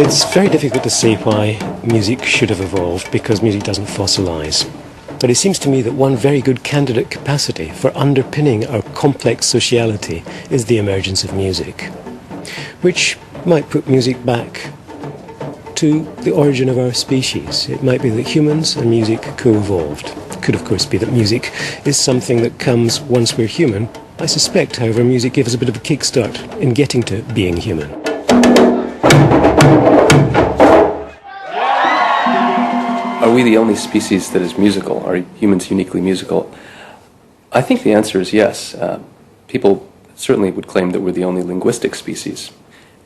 It's very difficult to see why music should have evolved, because music doesn't fossilise. But it seems to me that one very good candidate capacity for underpinning our complex sociality is the emergence of music, which might put music back to the origin of our species. It might be that humans and music co-evolved. It could, of course, be that music is something that comes once we're human. I suspect, however, music gives us a bit of a kickstart in getting to being human. Are we the only species that is musical? Are humans uniquely musical? I think the answer is yes. People certainly would claim that we're the only linguistic species.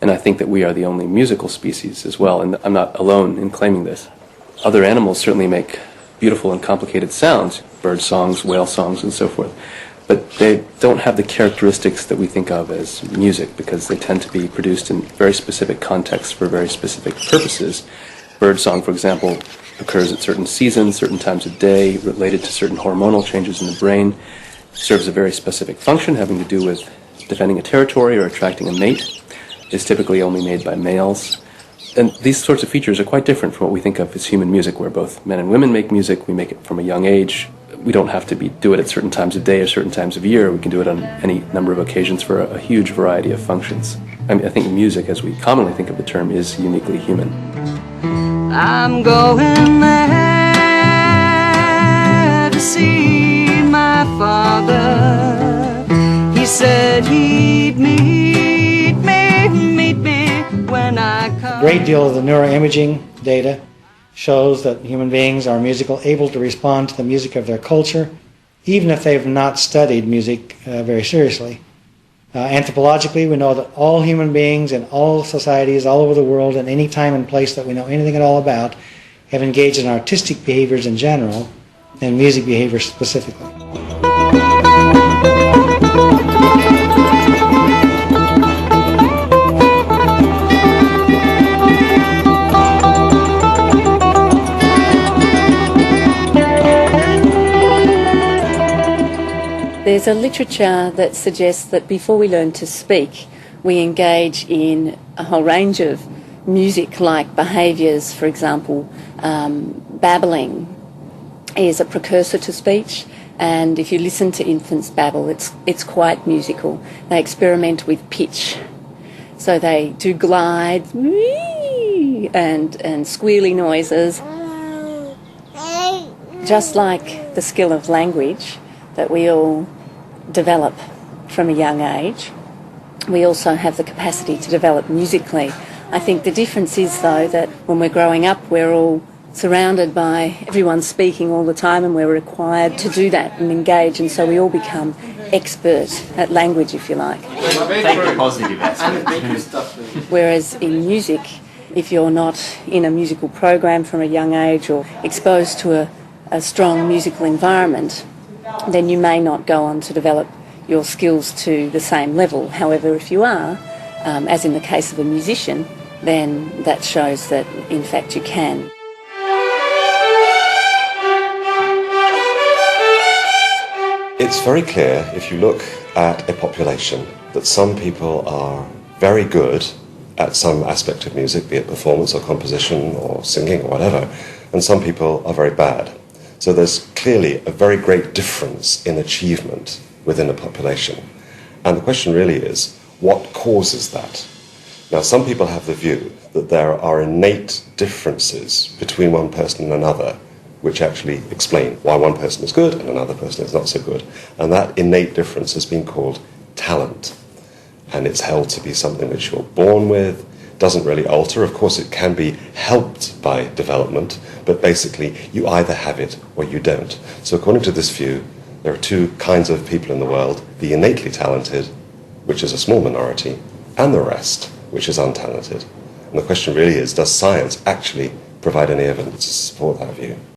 And I think that we are the only musical species as well, and I'm not alone in claiming this. Other animals certainly make beautiful and complicated sounds, bird songs, whale songs, and so forth. But they don't have the characteristics that we think of as music, because they tend to be produced in very specific contexts for very specific purposes. Bird song, for example, occurs at certain seasons, certain times of day, related to certain hormonal changes in the brain, serves a very specific function having to do with defending a territory or attracting a mate, is typically only made by males. And these sorts of features are quite different from what we think of as human music, where both men and women make music. We make it from a young age. We don't have to do it at certain times of day or certain times of year. We can do it on any number of occasions for a huge variety of functions. I think music, as we commonly think of the term, is uniquely human. I'm going there to see my father. He said he'd meet me when I come. A great deal of the neuroimaging data shows that human beings are musical, able to respond to the music of their culture, even if they've not studied music very seriously. Anthropologically, we know that all human beings in all societies all over the world, in any time and place that we know anything at all about, have engaged in artistic behaviors in general and music behaviors specifically. There's a literature that suggests that before we learn to speak, we engage in a whole range of music-like behaviours. For example, babbling is a precursor to speech, and if you listen to infants babble, it's quite musical. They experiment with pitch, so they do glide and squealy noises, just like the skill of language that we all develop from a young age. We also have the capacity to develop musically. I think the difference is, though, that when we're growing up, we're all surrounded by everyone speaking all the time, and we're required to do that and engage, and so we all become expert at language, if you like. Whereas in music, if you're not in a musical program from a young age or exposed to a strong musical environment, then you may not go on to develop your skills to the same level. However, if you are, as in the case of a musician, then that shows that in fact you can. It's very clear, if you look at a population, that some people are very good at some aspect of music, be it performance or composition or singing or whatever, and some people are very bad. So there's clearly a very great difference in achievement within a population. And the question really is, what causes that? Now, some people have the view that there are innate differences between one person and another, which actually explain why one person is good and another person is not so good. And that innate difference has been called talent. And it's held to be something which you're born with, doesn't really alter. Of course, it can be helped by development, but basically you either have it or you don't. So according to this view, there are two kinds of people in the world: the innately talented, which is a small minority, and the rest, which is untalented. And the question really is, does science actually provide any evidence to support that view?